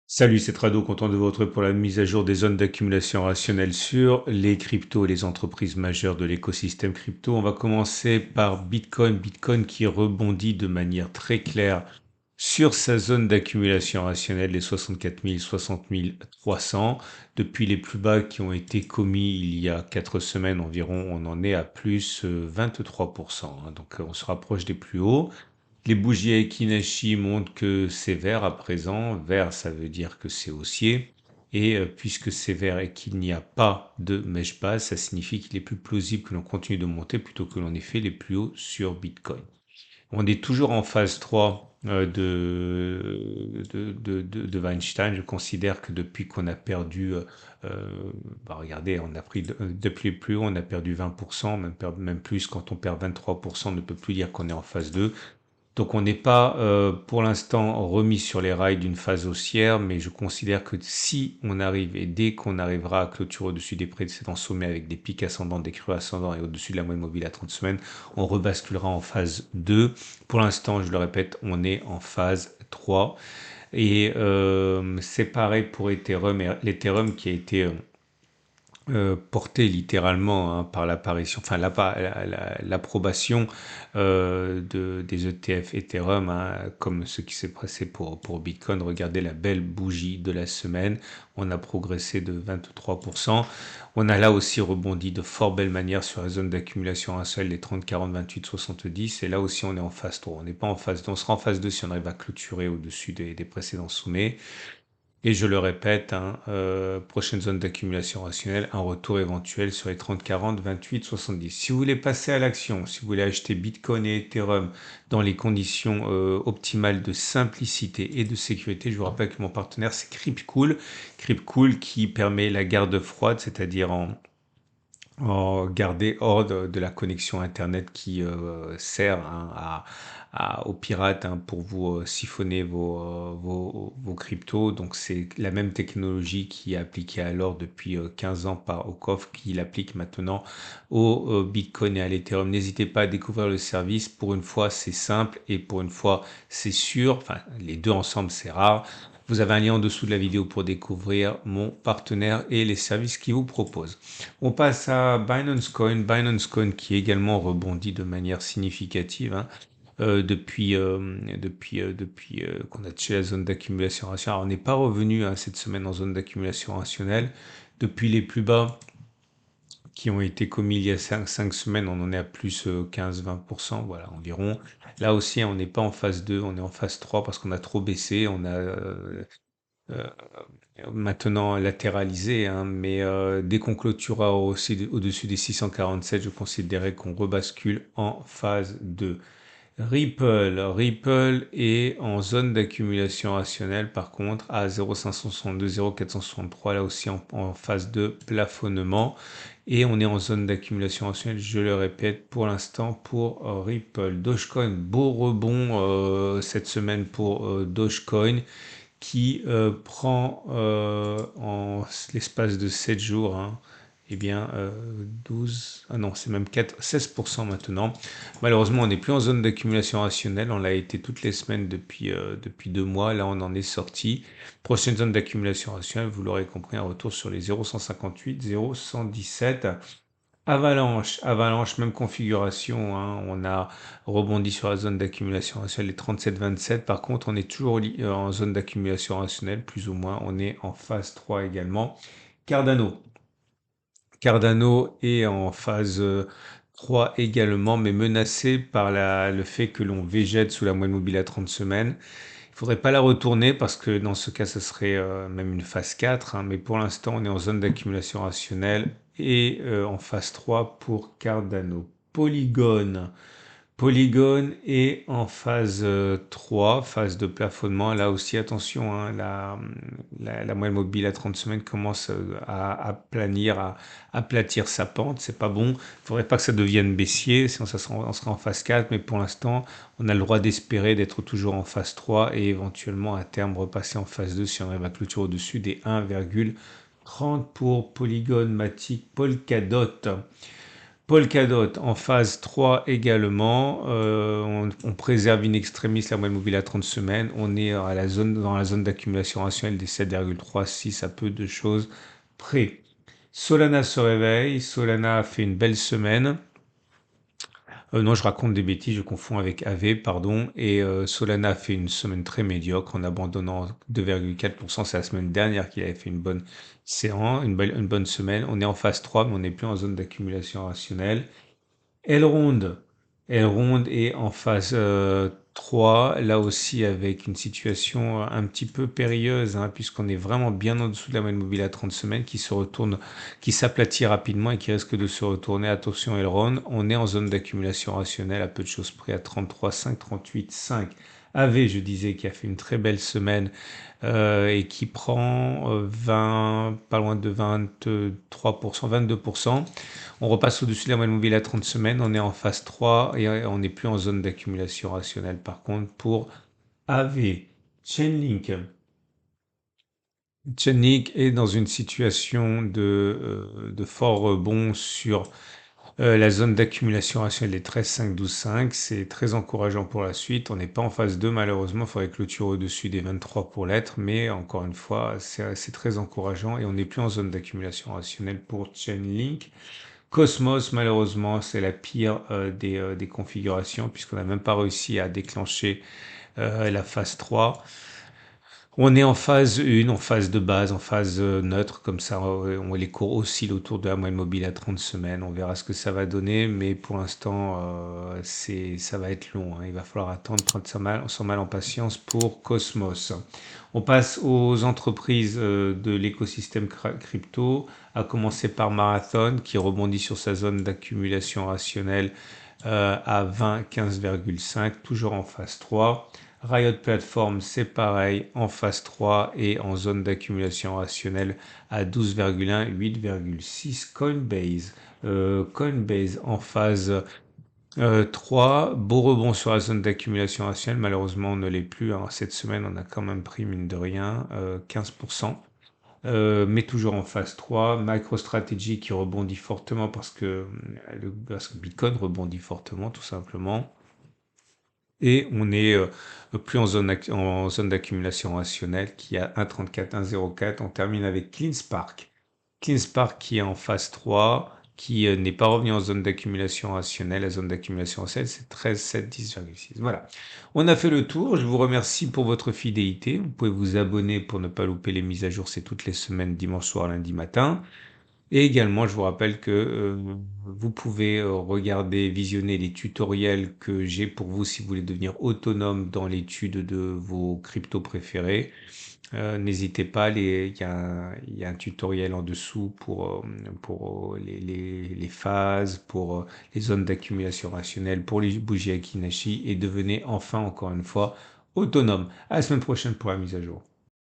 Salut, c'est Trado, content de vous retrouver pour la mise à jour des zones d'accumulation rationnelle sur les cryptos et les entreprises majeures de l'écosystème crypto. On va commencer par Bitcoin. Bitcoin qui rebondit de manière très claire sur sa zone d'accumulation rationnelle, les 64 000, 60 300. Depuis les plus bas qui ont été commis il y a 4 semaines environ, on en est à plus 23%, hein. Donc on se rapproche des plus hauts. Les bougies Ekinashi montrent que c'est vert à présent. Vert, ça veut dire que c'est haussier. Et puisque c'est vert et qu'il n'y a pas de mèche basse, ça signifie qu'il est plus plausible que l'on continue de monter plutôt que l'on ait fait les plus hauts sur Bitcoin. On est toujours en phase 3 de Weinstein. Je considère que depuis qu'on a perdu, regardez, on a pris depuis les plus hauts, on a perdu 20%, même plus. Quand on perd 23%, on ne peut plus dire qu'on est en phase 2. Donc on n'est pas pour l'instant remis sur les rails d'une phase haussière, mais je considère que si on arrive et dès qu'on arrivera à clôturer au-dessus des précédents sommets avec des pics ascendants, des creux ascendants et au-dessus de la moyenne mobile à 30 semaines, on rebasculera en phase 2. Pour l'instant, je le répète, on est en phase 3. Et c'est pareil pour Ethereum. L'Ethereum qui a été porté littéralement, hein, par l'apparition, enfin l'approbation des ETF Ethereum, hein, comme ce qui s'est passé pour Bitcoin. Regardez la belle bougie de la semaine. On a progressé de 23%. On a là aussi rebondi de fort belle manière sur la zone d'accumulation un seul, les 30, 40, 28, 70. Et là aussi, on est en phase 3. On n'est pas en phase 2. On sera en phase 2 si on arrive à clôturer au-dessus des précédents sommets. Et je le répète, hein, prochaine zone d'accumulation rationnelle, un retour éventuel sur les 30, 40, 28, 70. Si vous voulez passer à l'action, si vous voulez acheter Bitcoin et Ethereum dans les conditions optimales de simplicité et de sécurité, je vous rappelle que mon partenaire c'est Cryptcool. Cryptcool qui permet la garde froide, c'est-à-dire en garder hors de la connexion Internet qui sert, hein, aux pirates, hein, pour vous siphonner vos cryptos. Donc c'est la même technologie qui est appliquée à l'or depuis 15 ans par Okov qui l'applique maintenant au Bitcoin et à l'Ethereum. N'hésitez pas à découvrir le service. Pour une fois, c'est simple et pour une fois, c'est sûr. Enfin, les deux ensemble, c'est rare. Vous avez un lien en dessous de la vidéo pour découvrir mon partenaire et les services qu'il vous propose. On passe à Binance Coin. Binance Coin qui également rebondit de manière significative, hein, depuis qu'on a touché la zone d'accumulation rationnelle. Alors, on n'est pas revenu, hein, cette semaine en zone d'accumulation rationnelle. Depuis les plus bas qui ont été commis il y a 5 semaines, on en est à plus 15-20%, voilà, environ. Là aussi, on n'est pas en phase 2, on est en phase 3 parce qu'on a trop baissé, on a euh, maintenant latéralisé, hein, mais dès qu'on clôturera aussi au-dessus des 647, je considérais qu'on rebascule en phase 2. Ripple est en zone d'accumulation rationnelle par contre à 0,562, 0,463, là aussi en phase de plafonnement. Et on est en zone d'accumulation rationnelle, je le répète, pour l'instant pour Ripple. Dogecoin, beau rebond cette semaine pour Dogecoin qui prend en l'espace de 7 jours, hein, eh bien 12, ah non, c'est même 4, 16% maintenant. Malheureusement, on n'est plus en zone d'accumulation rationnelle, on l'a été toutes les semaines depuis 2 mois, là on en est sorti. Prochaine zone d'accumulation rationnelle, vous l'aurez compris, un retour sur les 0,158, 0,117. Avalanche, même configuration, hein. On a rebondi sur la zone d'accumulation rationnelle, les 37-27. Par contre, on est toujours en zone d'accumulation rationnelle, plus ou moins. On est en phase 3 également. Cardano. Cardano est en phase 3 également, mais menacé par le fait que l'on végète sous la moyenne mobile à 30 semaines. Il faudrait pas la retourner parce que dans ce cas, ce serait même une phase 4, hein, mais pour l'instant, on est en zone d'accumulation rationnelle et en phase 3 pour Cardano. Polygon est en phase 3, phase de plafonnement. Là aussi, attention, hein, la moyenne mobile à 30 semaines commence à planir, à aplatir sa pente. C'est pas bon. Il faudrait pas que ça devienne baissier, sinon on sera en phase 4. Mais pour l'instant, on a le droit d'espérer d'être toujours en phase 3 et éventuellement à terme repasser en phase 2 si on arrive à clôturer au-dessus des 1,30 pour Polygon, Matic, Polkadot. Polkadot en phase 3 également. On préserve in extremis la moyenne mobile à 30 semaines. On est dans la zone d'accumulation rationnelle des 7,36 à peu de choses près. Solana se réveille. Solana a fait une belle semaine. Non, je raconte des bêtises, je confonds avec AV, pardon. Et Solana a fait une semaine très médiocre en abandonnant 2,4%. C'est la semaine dernière qu'il avait fait une bonne séance, une bonne semaine. On est en phase 3, mais on n'est plus en zone d'accumulation rationnelle. Elrond. Elrond est en phase 3, là aussi avec une situation un petit peu périlleuse, hein, puisqu'on est vraiment bien en dessous de la moyenne mobile à 30 semaines qui se retourne, qui s'aplatit rapidement et qui risque de se retourner. Attention Elrond, on est en zone d'accumulation rationnelle à peu de choses près à 33,5, 38,5. AV, je disais, qui a fait une très belle semaine et qui prend 20, pas loin de 23%, 22%. On repasse au-dessus de la moyenne mobile à 30 semaines, on est en phase 3 et on n'est plus en zone d'accumulation rationnelle. Par contre, pour AV, Chainlink, Chainlink est dans une situation de fort rebond sur la zone d'accumulation rationnelle des 13, 5, 12, 5. C'est très encourageant pour la suite. On n'est pas en phase 2, malheureusement. Il faudrait clôturer au-dessus des 23 pour l'être. Mais encore une fois, c'est très encourageant et on n'est plus en zone d'accumulation rationnelle pour Chainlink. Cosmos, malheureusement, c'est la pire des configurations puisqu'on n'a même pas réussi à déclencher la phase 3. On est en phase 1, en phase de base, en phase neutre, comme ça, les cours oscillent autour de la moyenne mobile à 30 semaines. On verra ce que ça va donner, mais pour l'instant, ça va être long, hein. Il va falloir attendre, prendre son mal en patience pour Cosmos. On passe aux entreprises de l'écosystème crypto, à commencer par Marathon, qui rebondit sur sa zone d'accumulation rationnelle à 20, 15,5, toujours en phase 3. Riot Platform, c'est pareil, en phase 3 et en zone d'accumulation rationnelle à 12,1, 8,6. Coinbase, Coinbase en phase 3, beau rebond sur la zone d'accumulation rationnelle, malheureusement on ne l'est plus, hein. Cette semaine on a quand même pris mine de rien 15%. Mais toujours en phase 3, MicroStrategy qui rebondit fortement parce que Bitcoin rebondit fortement tout simplement. Et on est plus en zone d'accumulation rationnelle qui a 1,34, 1,04. On termine avec CleanSpark. CleanSpark qui est en phase 3, qui n'est pas revenu en zone d'accumulation rationnelle. La zone d'accumulation rationnelle, c'est 13, 7, 10,6. Voilà. On a fait le tour. Je vous remercie pour votre fidélité. Vous pouvez vous abonner pour ne pas louper les mises à jour. C'est toutes les semaines, dimanche soir, lundi matin. Et également, je vous rappelle que vous pouvez regarder, visionner les tutoriels que j'ai pour vous si vous voulez devenir autonome dans l'étude de vos cryptos préférés. N'hésitez pas, il y a un tutoriel en dessous pour les phases, pour les zones d'accumulation rationnelle, pour les bougies Akinashi et devenez enfin, encore une fois, autonome. À la semaine prochaine pour la mise à jour.